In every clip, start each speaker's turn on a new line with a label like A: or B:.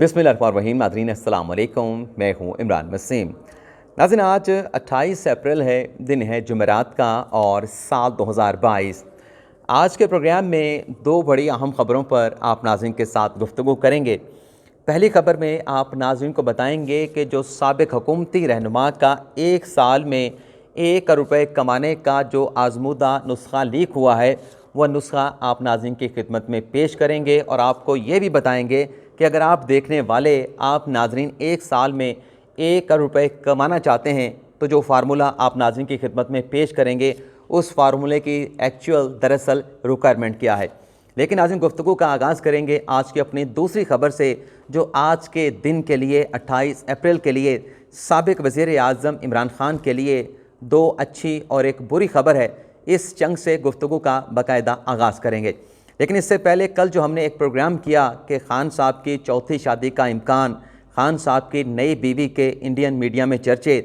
A: बिस्मिल्लाहिर्रहमानिर्रहीम। नाज़रीन अस्सलाम वालेकुम, मैं हूँ इमरान वसीम। नाज़रीन आज 28 अप्रैल है, दिन है जुमेरात का और साल 2022। आज के प्रोग्राम में दो बड़ी अहम ख़बरों पर आप नाज़रीन के साथ गुफ्तगू करेंगे। पहली ख़बर में आप नाज़रीन को बताएंगे कि जो साबिक़ हुकूमती रहनुमा का एक साल में 1 करोड़ रुपये कमाने का जो आज़मूदा नुस्खा लीक हुआ है, वह नुस्खा आप नाज़रीन की खिदमत में पेश करेंगे और आपको ये भी बताएंगे कि अगर आप देखने वाले आप नाज़रीन एक साल में 1 करोड़ रुपये कमाना चाहते हैं तो जो फार्मूला आप नाज़रीन की खिदमत में पेश करेंगे उस फार्मूले की एक्चुअल दरअसल रिक्वायरमेंट क्या है। लेकिन नाज़रीन गुफ्तगू का आगाज़ करेंगे आज की अपनी दूसरी ख़बर से, जो आज के दिन के लिए 28 अप्रैल के लिए साबिक़ वज़ीर आज़म इमरान ख़ान के लिए दो अच्छी और एक बुरी ख़बर है। इस चंग से गुफ्तगू का बाकायदा आगाज़ करेंगे। लेकिन इससे पहले कल जो हमने एक प्रोग्राम किया कि ख़ान साहब की चौथी शादी का इम्कान, ख़ान साहब की नई बीवी के इंडियन मीडिया में चर्चे,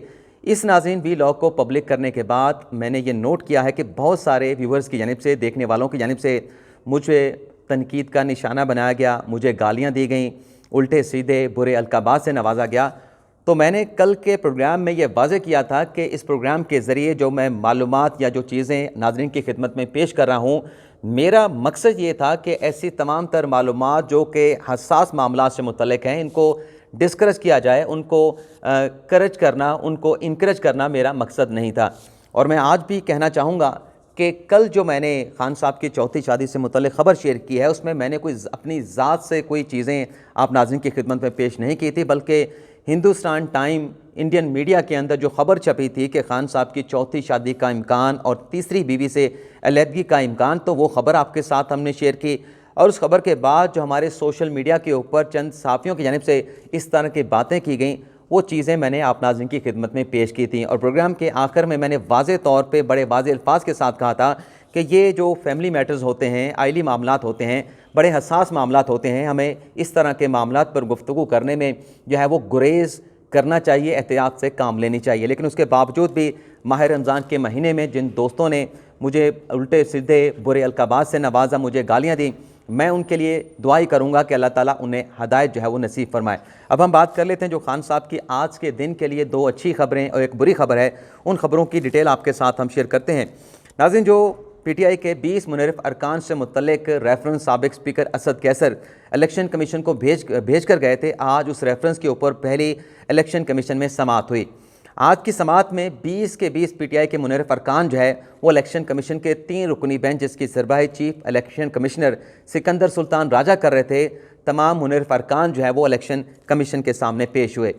A: इस नाज़रीन वी लॉग को पब्लिक करने के बाद मैंने ये नोट किया है कि बहुत सारे व्यूवर्स की जानिब से, देखने वालों की जानिब से मुझे तनकीद का निशाना बनाया गया, मुझे गालियाँ दी गईं, उल्टे सीधे बुरे अलकाबात से नवाजा गया। तो मैंने कल के प्रोग्राम में ये वाज़े किया था कि इस प्रोग्राम के ज़रिए जो मैं मालूमात या जो चीज़ें नाज़रीन की खिदमत में पेश कर रहा हूँ, मेरा मकसद ये था कि ऐसी तमाम तर मालूमात जो कि हसास मामलात से मुतल्लिक़ हैं, इनको डिस्करेज किया जाए, उनको करज करना, उनको इनकरेज करना मेरा मकसद नहीं था। और मैं आज भी कहना चाहूँगा कि कल जो मैंने ख़ान साहब की चौथी शादी से मुतल्लिक़ ख़बर शेयर की है, उसमें मैंने कोई अपनी ज़ात से कोई चीज़ें आप नाज़रीन की खिदमत में पेश नहीं की थी, बल्कि हिंदुस्तान टाइम इंडियन मीडिया के अंदर जो ख़बर छपी थी कि ख़ान साहब की चौथी शादी का इम्कान और तीसरी बीवी से अलहदगी का इम्कान, तो वो ख़बर आपके साथ हमने शेयर की। और उस खबर के बाद जो हमारे सोशल मीडिया के ऊपर चंद सहाफ़ियों की जानिब से इस तरह की बातें की गईं, वो चीज़ें मैंने आप नाज़रीन की खिदमत में पेश की थी। और प्रोग्राम के आखिर में मैंने वाज़े तौर पे बड़े वाज़े अल्फाज के साथ कहा था कि ये जो फैमिली मैटर्स होते हैं, आइली मामलात होते हैं, बड़े हसास मामलात होते हैं, हमें इस तरह के मामलात पर गुफ्तगू करने में जो है वो गुरेज़ करना चाहिए, एहतियात से काम लेनी चाहिए। लेकिन उसके बावजूद भी माह रमज़ान के महीने में जिन दोस्तों ने मुझे उल्टे सीधे बुरे अलकाबात से नवाजा, मुझे गालियाँ दी, मैं उनके लिए दुआ ही करूँगा कि अल्लाह ताला उन्हें हदायत जो है वो नसीब फरमाए। अब हम बात कर लेते हैं जो ख़ान साहब की आज के दिन के लिए दो अच्छी ख़बरें और एक बुरी ख़बर है, उन ख़बरों की डिटेल आपके साथ हम शेयर करते हैं। नाज़रीन, जो PTI के 20 मुनरिफ अरकान से मुतल्लिक reference साबिक़ speaker Asad Qaiser election commission को भेज कर गए थे, आज उस रेफरेंस के ऊपर पहली इलेक्शन कमीशन में समाअत हुई। आज की समाअत में 20 के 20 PTI के मुनरिफ अरकान जो है वो इलेक्शन कमीशन के 3 रुकनी बेंच, जिसकी सरबराही chief election commissioner Sikandar Sultan Raja कर रहे थे, तमाम मुनरिफ अरकान जो है वो इलेक्शन कमीशन के सामने पेश हुए।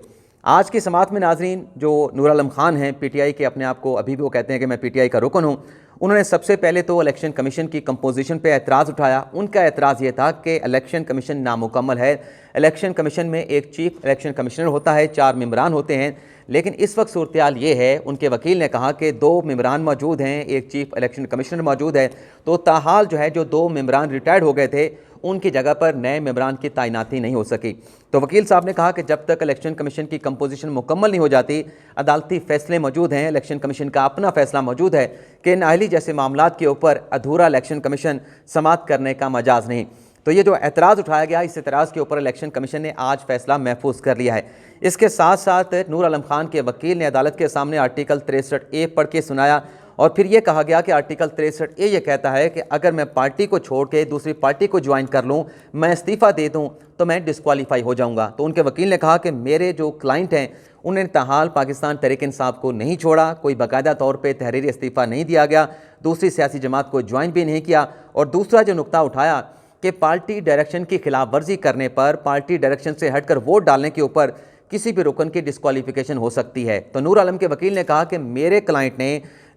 A: आज की समाअत में नाज़रीन जो नूर आलम खान हैं PTI के, अपने आप को अभी भी वो कहते हैं कि मैं PTI का रुकन हूँ, उन्होंने सबसे पहले तो इलेक्शन कमीशन की कंपोजिशन पे एतराज़ उठाया। उनका एतराज़ ये था कि इलेक्शन कमीशन नामुकम्मल है। इलेक्शन कमीशन में एक चीफ इलेक्शन कमिश्नर होता है, 4 मेंबरान होते हैं, लेकिन इस वक्त सूरत हाल ये है, उनके वकील ने कहा कि 2 मेंबरान मौजूद हैं, एक चीफ इलेक्शन कमिश्नर मौजूद है, तो ताहाल जो है जो 2 मेंबरान रिटायर्ड हो गए थे, उनकी जगह पर नए मेंबरान की तैनाती नहीं हो सकी। तो वकील साहब ने कहा कि जब तक इलेक्शन कमीशन की कंपोजिशन मुकम्मल नहीं हो जाती, अदालती फ़ैसले मौजूद हैं, इलेक्शन कमीशन का अपना फ़ैसला मौजूद है कि नाअहली जैसे मामलात के ऊपर अधूरा इलेक्शन कमीशन समाअत करने का मजाज़ नहीं। तो ये जो एतराज़ उठाया गया, इस एतराज़ के ऊपर इलेक्शन कमीशन ने आज फ़ैसला महफूज कर लिया है। इसके साथ साथ नूर आलम खान के वकील ने अदालत के सामने आर्टिकल 63A पढ़ के सुनाया और फिर ये कहा गया कि आर्टिकल 63A ये कहता है कि अगर मैं पार्टी को छोड़ के दूसरी पार्टी को ज्वाइन कर लूँ, मैं इस्तीफ़ा दे दूँ, तो मैं डिस्क्वालीफाई हो जाऊँगा। तो उनके वकील ने कहा कि मेरे जो क्लाइंट हैं उन्हें ताहाल पाकिस्तान तहरीक इंसाफ को नहीं छोड़ा, कोई बाकायदा तौर पर तहरीरी इस्तीफ़ा नहीं दिया गया, दूसरी सियासी जमात को ज्वाइन भी नहीं किया। और दूसरा जो नुक्ता उठाया कि पार्टी डायरेक्शन की खिलाफ वर्जी करने पर, पार्टी डायरेक्शन से हटकर वोट डालने के ऊपर किसी भी रुकन की डिस्क्वालिफिकेशन हो सकती है। तो नूर आलम के वकील ने कहा कि मेरे क्लाइंट ने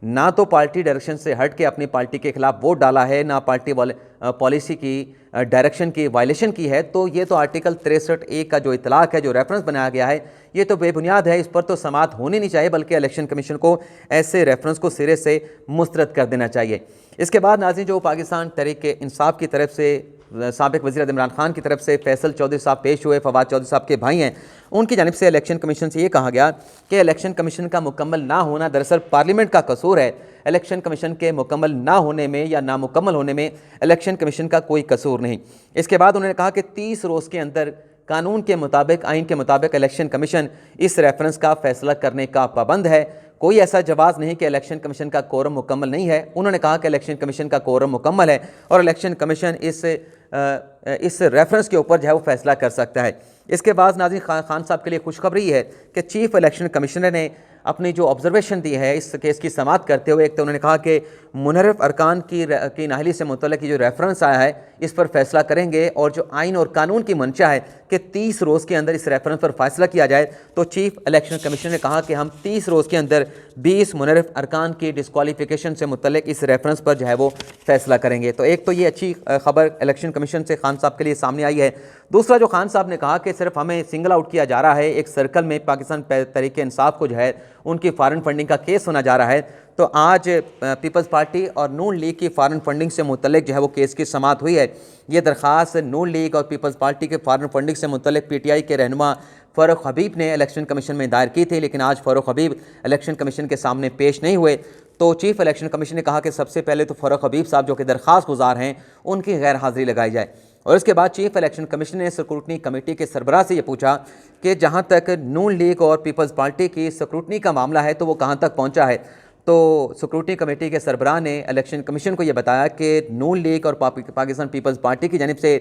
A: ना तो पार्टी डायरेक्शन से हट के अपनी पार्टी के खिलाफ वोट डाला है, ना पार्टी पॉलिसी की डायरेक्शन की वायलेशन की है, तो ये तो आर्टिकल 63A का जो इतलाक़ है, जो रेफरेंस बनाया गया है, ये तो बेबुनियाद है, इस पर तो समाअत होनी नहीं चाहिए, बल्कि इलेक्शन कमीशन को ऐसे रेफरेंस को सिरे से मुस्तरद कर देना चाहिए। इसके बाद नाज़रीन जो पाकिस्तान तहरीक इंसाफ की तरफ से साबिक़ वज़ीर इमरान खान की तरफ से फैसल चौधरी साहब पेश हुए, फवाद चौधरी साहब के भाई हैं, उनकी जानिब से इलेक्शन कमीशन से ये कहा गया कि इलेक्शन कमीशन का मुकम्मल ना होना दरअसल पार्लियामेंट का कसूर है। इलेक्शन कमीशन के मुकम्मल ना होने में या नामुकम्मल होने में इलेक्शन कमीशन का कोई कसूर नहीं। इसके बाद उन्होंने कहा कि 30 रोज़ के अंदर कानून के मुताबिक, आइन के मुताबिक इलेक्शन कमीशन इस रेफरेंस का फैसला करने का पाबंद है। कोई ऐसा जवाब नहीं कि इलेक्शन कमीशन का कोरम मुकम्मल नहीं है। उन्होंने कहा कि इलेक्शन कमीशन का कोरम मुकम्मल है और इलेक्शन कमीशन इस रेफरेंस के ऊपर जो है वो फैसला कर सकता है। इसके बाद नाज़रीन खान साहब के लिए खुशखबरी है कि चीफ इलेक्शन कमिश्नर ने अपनी जो ऑब्जर्वेशन दी है इस केस की समाअत करते हुए, एक तो उन्होंने कहा कि मुनहरफ अरकान की नाहली से मुतल्लिक़ जो रेफरेंस आया है इस पर फैसला करेंगे और जो आइन और कानून की मंशा है कि 30 रोज़ के अंदर इस रेफरेंस पर फैसला किया जाए, तो चीफ इलेक्शन कमीशन ने कहा कि हम 30 रोज़ के अंदर 20 मुनहरफ अरकान की डिस्क्वालिफिकेशन से मुतल्लिक़ इस रेफरेंस पर जो है वो फैसला करेंगे। तो एक तो ये अच्छी खबर इलेक्शन कमीशन से खान साहब के लिए सामने आई है। दूसरा, जो खान साहब ने कहा कि सिर्फ हमें सिंगल आउट किया जा रहा है, एक सर्कल में पाकिस्तान तहरीक इंसाफ को जो है उनकी फॉरेन फंडिंग का केस होना जा रहा है, तो आज पीपल्स पार्टी और नून लीग की फॉरेन फंडिंग से मुतल्लिक जो है वो केस की समाअत हुई है। ये दरख्वास्त नून लीग और पीपल्स पार्टी के फॉरेन फंडिंग से मुतल्लिक पीटीआई के रहनुमा फ़ारूक हबीब ने इलेक्शन कमीशन में दायर की थी, लेकिन आज फ़ारूक हबीब इलेक्शन कमीशन के सामने पेश नहीं हुए। तो चीफ इलेक्शन कमीशन ने कहा कि सबसे पहले तो फ़ारूक हबीब साहब जो कि दरख्वास्त गुजार हैं उनकी गैर हाज़िरी लगाई जाए, और इसके बाद चीफ इलेक्शन कमीशन ने स्क्रूटनी कमेटी के सरबराह से ये पूछा कि जहाँ तक नून लीग और पीपल्स पार्टी की स्क्रूटनी का मामला है तो वो कहाँ तक पहुँचा है। तो स्क्रूटनी कमेटी के सरबराह ने इलेक्शन कमीशन को ये बताया कि नून लीग और पाकिस्तान पीपल्स पार्टी की जानिब से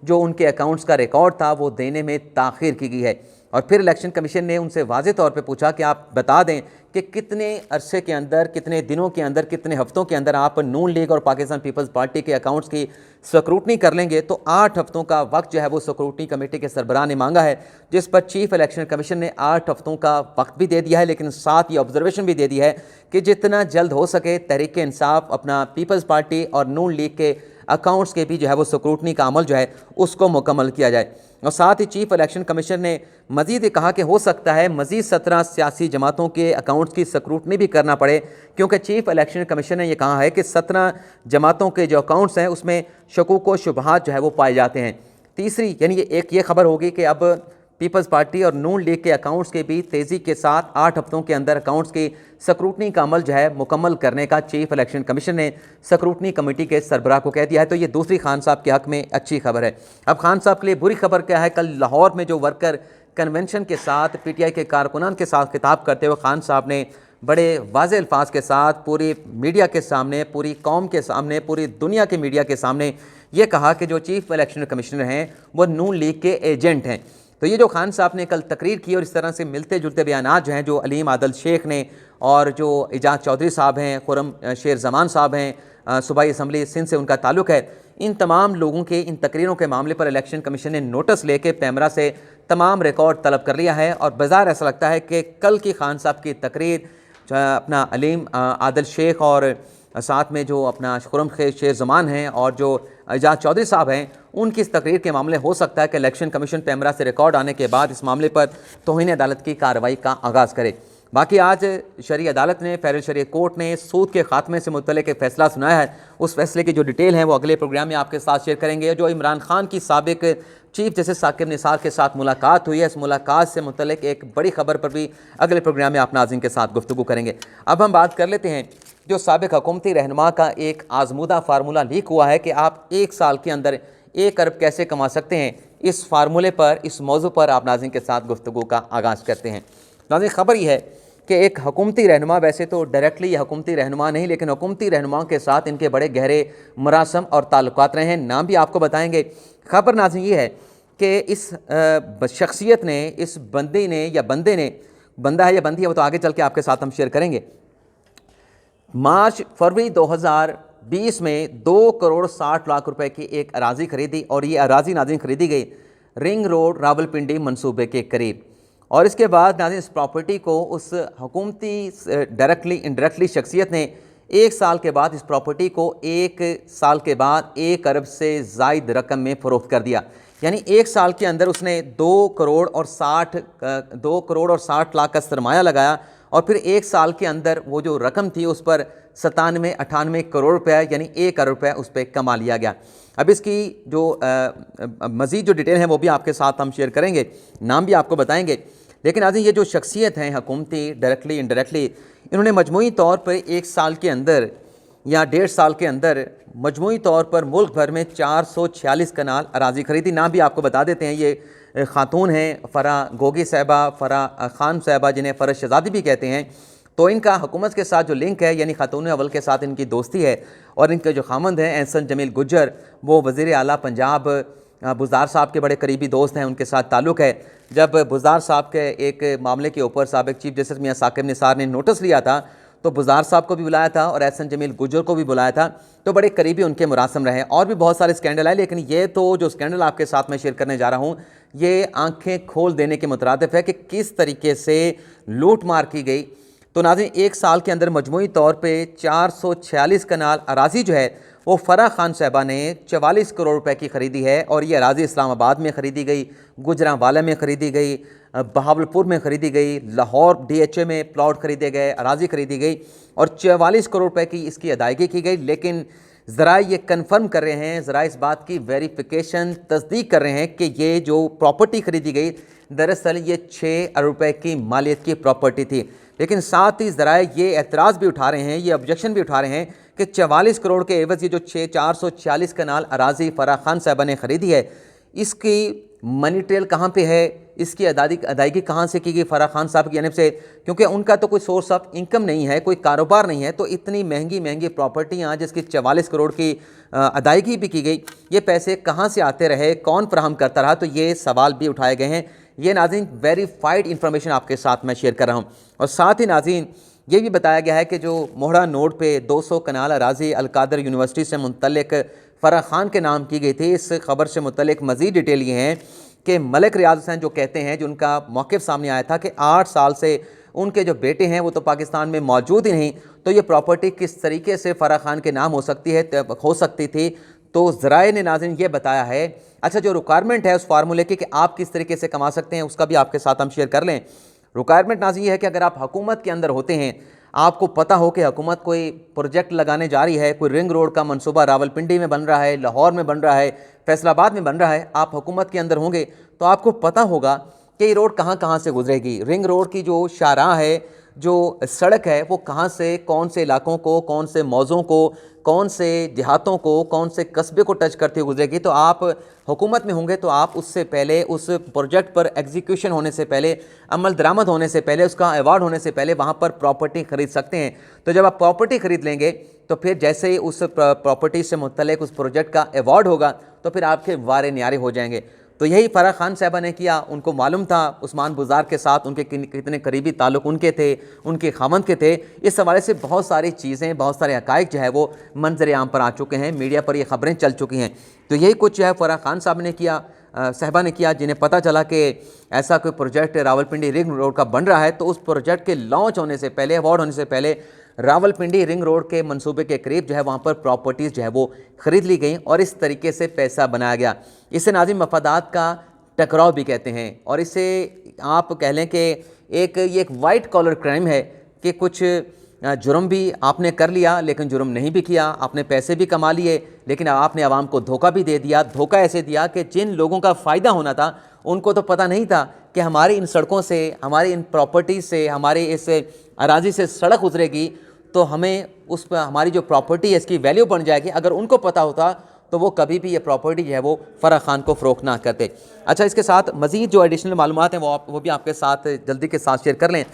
A: जो उनके अकाउंट्स का रिकॉर्ड था वो देने में ताख़ीर की गई है। और फिर इलेक्शन कमीशन ने उनसे वाज़ेह तौर पे पूछा कि आप बता दें कि कितने अरसे के अंदर, कितने दिनों के अंदर, कितने हफ्तों के अंदर आप नून लीग और पाकिस्तान पीपल्स पार्टी के अकाउंट्स की स्क्रूटनी कर लेंगे। तो 8 हफ्तों का वक्त जो है वो स्क्रूटनी कमेटी के सरबराह ने मांगा है, जिस पर चीफ इलेक्शन कमीशन ने 8 हफ्तों का वक्त भी दे दिया है, लेकिन साथ ये ऑब्जर्वेशन भी दे दी है कि जितना जल्द हो सके तहरीक इंसाफ अपना पीपल्स पार्टी और नून लीग के अकाउंट्स के भी जो है वो स्क्रूटनी का अमल जो है उसको मुकम्मल किया जाए। और साथ ही चीफ इलेक्शन कमीशन ने मज़ीद कहा कि हो सकता है मज़ीद 17 सियासी जमातों के अकाउंट्स की स्क्रूटनी भी करना पड़े, क्योंकि चीफ इलेक्शन कमीशन ने यह कहा है कि 17 जमातों के जो अकाउंट्स हैं उसमें शकूक व शुबहात जो है वो पाए जाते हैं। तीसरी यानी ये खबर होगी कि अब पीपल्स पार्टी और नून लीग के अकाउंट्स के भी तेज़ी के साथ 8 हफ्तों के अंदर अकाउंट्स की स्क्रूटनी का अमल जो है मुकम्मल करने का चीफ इलेक्शन कमीशन ने स्क्रूटनी कमेटी के सरबराह को कह दिया है। तो ये दूसरी खान साहब के हक़ में अच्छी खबर है। अब खान साहब के लिए बुरी खबर क्या है? कल लाहौर में जो वर्कर कन्वेंशन के साथ पीटीआई के कारकुनान के साथ खिताब करते हुए खान साहब ने बड़े वाज़ेह अल्फाज के साथ पूरी मीडिया के सामने, पूरी कौम के सामने, पूरी दुनिया के मीडिया के सामने ये कहा कि जो चीफ इलेक्शन कमिश्नर हैं वो नून लीग के एजेंट हैं। तो ये जो खान साहब ने कल तकरीर की और इस तरह से मिलते जुलते बयानात जो हैं, जो अलीम आदल शेख ने और जो एजाज चौधरी साहब हैं, खुरम शेर जमान साहब हैं, सूबाई असम्बली सिंध से उनका ताल्लुक़ है, इन तमाम लोगों के इन तकरीरों के मामले पर इलेक्शन कमीशन ने नोटिस लेके पैमरा से तमाम रिकॉर्ड तलब कर लिया है। और बाज़ार ऐसा लगता है कि कल की खान साहब की तकरीर अपना अलीम आदल शेख और साथ में जो अपना खुरम शेर जमान हैं और जो एजाज चौधरी साहब हैं, उनकी इस तकरीर के मामले हो सकता है कि इलेक्शन कमीशन पैमरा से रिकॉर्ड आने के बाद इस मामले पर तौहीन अदालत की कार्रवाई का आगाज़ करे। बाकी आज शरई अदालत ने, फेडरल शरई कोर्ट ने सूद के खात्मे से मुतल्लिक़ एक फ़ैसला सुनाया है। उस फैसले की जो डिटेल है वो अगले प्रोग्राम में आपके साथ शेयर करेंगे। जो इमरान खान की साबिक चीफ जस्टिस साकिब निसार के साथ मुलाकात हुई है, इस मुलाकात से मुतल्लिक़ एक बड़ी खबर पर भी अगले प्रोग्राम में आप नाज़रीन के साथ गुफ्तगू करेंगे। अब हम बात कर लेते हैं जो साबिक हुकूमती रहनुमा का एक आजमूदा फार्मूला लीक हुआ है कि आप 1 साल के अंदर 1 अरब कैसे कमा सकते हैं। इस फार्मूले पर, इस मौजू पर आप नाज़रीन के साथ गुफ्तगू का आगाज़ करते हैं। नाज़रीन, खबर यह है कि एक हुकूमती रहनुमा, वैसे तो डायरेक्टली ये हुकूमती रहनुमा नहीं, लेकिन हुकूमती रहनुमाओं के साथ इनके बड़े गहरे मरासम और ताल्लुकात रहे हैं। नाम भी आपको बताएंगे। खबर नाज़रीन ये है कि इस शख्सियत ने, इस बंदे ने या बंदे ने, बंदा है या बंदी है वो तो आगे चल के आपके साथ हम शेयर करेंगे, मार्च फरवरी 2020 में 2 करोड़ 60 लाख रुपए की एक अराज़ी खरीदी, और ये अराज़ी नाज़रीन खरीदी गई रिंग रोड रावलपिंडी मंसूबे के करीब। और इसके बाद नाज़रीन इस प्रॉपर्टी को उस हुकूमती डायरेक्टली इनडायरेक्टली शख्सियत ने 1 साल के बाद इस प्रॉपर्टी को 1 साल के बाद 1 अरब से ज़ायद रकम में फ़रोख्त कर दिया। यानी 1 साल के अंदर उसने 2 करोड़ और 60 लाख का सरमाया लगाया, और फिर 1 साल के अंदर वो जो रकम थी उस पर 97-98 करोड़ रुपये यानी 1 अरब रुपये उस पर कमा लिया गया। अब इसकी जो मज़ीद जो डिटेल है वो भी आपके साथ हम शेयर करेंगे, नाम भी आपको बताएंगे। लेकिन आज ये जो शख्सियत हैं हुकूमती डायरेक्टली इनडायरेक्टली, इन्होंने मजमूई तौर पर 1 साल के अंदर या 1.5 साल के अंदर मजमूई तौर पर मुल्क भर में 446 कनाल अराज़ी खरीदी। नाम भी आपको बता देते हैं। ये खातून हैं फ़रा गोगी साहिबा, फ़रा ख़ान साहिबा, जिन्हें फ़रज़ शहज़ादी भी कहते हैं, तो इनका हुकूमत के साथ जो लिंक है, यानी खातून अव्वल के साथ इनकी दोस्ती है। और इनके जो खामंद हैं एहसन जमील गुज्जर, वो वज़ीर आला पंजाब बुज़दार साहब के बड़े करीबी दोस्त हैं, उनके साथ ताल्लुक़ है। जब बुज़दार साहब के एक मामले के ऊपर साबिक़ चीफ़ जस्टिस मियां साकिब निसार ने नोटिस लिया था, तो बुज़दार साहब को भी बुलाया था और एहसन जमील गुज्जर को भी बुलाया था, तो बड़े करीबी उनके मुरासम रहे। और भी बहुत सारे स्कैंडल आए, लेकिन ये तो जो स्कैंडल आपके साथ मैं शेयर करने जा रहा हूँ, ये आंखें खोल देने के मुतरादिफ है कि किस तरीके से लूट मार की गई। तो नाज़रीन, एक साल के अंदर मजमूई तौर पे 446 कनाल अराज़ी जो है वो फ़रा ख़ान साहिबा ने 44 करोड़ रुपए की ख़रीदी है। और ये अराज़ी इस्लामाबाद में ख़रीदी गई, गुजरांवाला में ख़रीदी गई, बहावलपुर में ख़रीदी गई, लाहौर DHA में प्लॉट ख़रीदे गए, अराज़ी ख़रीदी गई और 44 करोड़ रुपए की इसकी अदायगी की गई। लेकिन ज़रा ये कन्फर्म कर रहे हैं, ज़रा इस बात की वेरिफिकेशन तस्दीक कर रहे हैं कि ये जो प्रॉपर्टी ख़रीदी गई दरअसल ये 6 अरब रुपए की मालियत की प्रॉपर्टी थी। लेकिन साथ ही ज़रा ये एतराज़ भी उठा रहे हैं, ये ऑब्जेक्शन भी उठा रहे हैं कि 44 करोड़ के एवज़ ये जो 446 कनाल अराज़ी फ़रा ख़ान साहिबा ने ख़रीदी है, इसकी मनी ट्रेल कहाँ पे है, इसकी अदायगी कहाँ से की गई फ़रा ख़ान साहब की जानिब से, क्योंकि उनका तो कोई सोर्स ऑफ इनकम नहीं है, कोई कारोबार नहीं है। तो इतनी महंगी प्रॉपर्टियाँ जिसकी 44 करोड़ की अदायगी भी की गई, ये पैसे कहाँ से आते रहे, कौन फराहम करता रहा, तो ये सवाल भी उठाए गए हैं। ये नाज़रीन वेरीफाइड इन्फॉर्मेशन आपके साथ मैं शेयर कर रहा हूँ। और साथ ही नाज़रीन ये भी बताया गया है कि जो मोहरा नोट पे 200 कनाल अराज़ी अलकादर यूनिवर्सिटी से मुतल्लिक फ़रा ख़ान के नाम की गई थी, इस खबर से मुतल्लिक मज़ीद डिटेल ये हैं कि मलिक रियाज़ हुसैन जो कहते हैं, जो उनका मौक़िफ़ सामने आया था कि 8 साल से उनके जो बेटे हैं वो तो पाकिस्तान में मौजूद ही नहीं, तो ये प्रॉपर्टी किस तरीके से फ़रा ख़ान के नाम हो सकती थी। तो ज़राए ने नाज़रीन ये बताया है, अच्छा जो रिक्वायरमेंट है उस फार्मूले की कि आप किस तरीके से कमा सकते हैं, उसका भी आपके साथ हम शेयर कर लें। रिक्वायरमेंट नाज़रीन ये है कि अगर आप हुकूमत के अंदर होते हैं, आपको पता हो कि हुकूमत कोई प्रोजेक्ट लगाने जा रही है, कोई रिंग रोड का मनसूबा रावलपिंडी में बन रहा है, लाहौर में बन रहा है, फैसलाबाद में बन रहा है, आप हुकूमत के अंदर होंगे तो आपको पता होगा कि ये रोड कहाँ कहाँ से गुजरेगी। रिंग रोड की जो शाहराह है, जो सड़क है, वो कहाँ से कौन से इलाकों को, कौन से मौज़ों को, कौन से देहातों को, कौन से कस्बे को टच करते हुए गुजरेगी। तो आप हुकूमत में होंगे तो आप उससे पहले, उस प्रोजेक्ट पर एग्जीक्यूशन होने से पहले, अमल दरामद होने से पहले, उसका अवार्ड होने से पहले वहाँ पर प्रॉपर्टी ख़रीद सकते हैं। तो जब आप प्रॉपर्टी ख़रीद लेंगे तो फिर जैसे ही उस प्रॉपर्टी से मुतल्लिक उस प्रोजेक्ट का अवार्ड होगा तो फिर आपके वारे न्यारे हो जाएंगे। तो यही फ़रा ख़ान साहिबा ने किया। उनको मालूम था उस्मान बुज़दार के साथ उनके कितने करीबी ताल्लुक़ उनके थे, उनके खामंद के थे। इस हवाले से बहुत सारी चीज़ें, बहुत सारे हक़ाइक़ जो है वो मंज़र आम पर आ चुके हैं, मीडिया पर ये ख़बरें चल चुकी हैं। तो यही कुछ जो है फ़रा ख़ान साहब ने किया, साहिबा ने किया, जिन्हें पता चला कि ऐसा कोई प्रोजेक्ट रावलपिंडी रिंग रोड का बन रहा है। तो उस प्रोजेक्ट के लॉन्च होने से पहले, अवार्ड होने से पहले रावलपिंडी रिंग रोड के मंसूबे के करीब जो है वहाँ पर प्रॉपर्टीज़ जो है वो ख़रीद ली गई और इस तरीके से पैसा बनाया गया। इसे नाज़रीन मफादात का टकराव भी कहते हैं। और इसे आप कह लें कि ये एक वाइट कॉलर क्राइम है कि कुछ जुर्म भी आपने कर लिया लेकिन जुर्म नहीं भी किया, आपने पैसे भी कमा लिए लेकिन आपने आवाम को धोखा भी दे दिया। धोखा ऐसे दिया कि जिन लोगों का फ़ायदा होना था उनको तो पता नहीं था कि हमारी इन सड़कों से, हमारी इन प्रॉपर्टीज़ से, हमारी इस अराज़ी से सड़क गुजरेगी तो हमें उस पर हमारी जो प्रॉपर्टी है इसकी वैल्यू बढ़ जाएगी। अगर उनको पता होता तो वो कभी भी ये प्रॉपर्टी जो है वो फ़रा ख़ान को फ़रोख्त ना करते। अच्छा, इसके साथ मज़ीद जो एडिशनल मालूमात हैं वो भी आपके साथ जल्दी के साथ शेयर कर लें।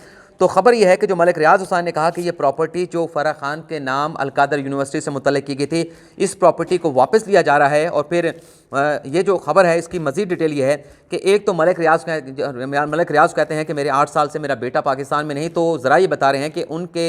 A: तो ख़बर यह है कि जो मलिक रियाज़ हुसैन ने कहा कि ये प्रॉपर्टी जो फ़रा ख़ान के नाम अलकादर यूनिवर्सिटी से मुतल्लिक़ की गई थी, इस प्रॉपर्टी को वापस लिया जा रहा है। और फिर ये जो ख़बर है इसकी मज़ीद डिटेल ये है कि एक तो मलिक रियाज़ कहते हैं कि मेरे 8 साल से मेरा बेटा पाकिस्तान में नहीं, तो ज़रा ये बता रहे हैं कि उनके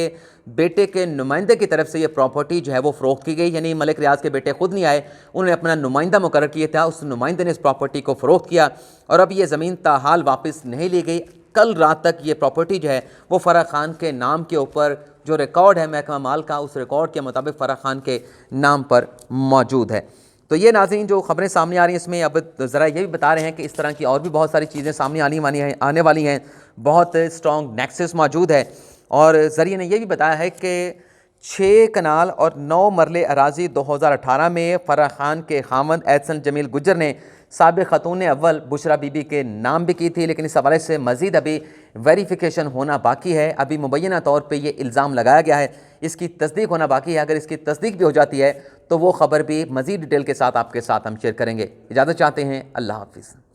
A: बेटे के नुमाइंदे की तरफ से ये प्रॉपर्टी जो है वो फ़रोख्त की गई। यानी मलिक रियाज़ के बेटे ख़ुद नहीं आए, उन्होंने अपना नुमाइंदा मुकर्रर किया था, उस नुमाइंदे ने इस प्रॉपर्टी को फ़रोख्त किया और अब ये ज़मीन ताहाल वापस नहीं ली गई। कल रात तक ये प्रॉपर्टी जो है वो फ़रा ख़ान के नाम के ऊपर जो रिकॉर्ड है महकमा माल का, उस रिकॉर्ड के मुताबिक फ़रा ख़ान के नाम पर मौजूद है। तो ये नाज़रीन जो ख़बरें सामने आ रही हैं इसमें अब ज़रा ये भी बता रहे हैं कि इस तरह की और भी बहुत सारी चीज़ें सामने आने वाली हैं। बहुत स्ट्रॉन्ग नेक्सस मौजूद है। और ज़रिए ने यह भी बताया है कि 6 कनाल और 9 मरले अराज़ी 2018 में फ़रा ख़ान के खामद एहसन जमील गुज्जर ने साबिक़ ख़ातून अव्वल बुशरा बीबी के नाम भी की थी। लेकिन इस हवाले से मज़ीद अभी वेरिफिकेशन होना बाकी है। अभी मुबैना तौर पे ये इल्ज़ाम लगाया गया है, इसकी तस्दीक होना बाकी है। अगर इसकी तस्दीक भी हो जाती है तो वो ख़बर भी मज़ीद डिटेल के साथ आपके साथ हम शेयर करेंगे। इजाज़त चाहते हैं, अल्लाह हाफ़िज़।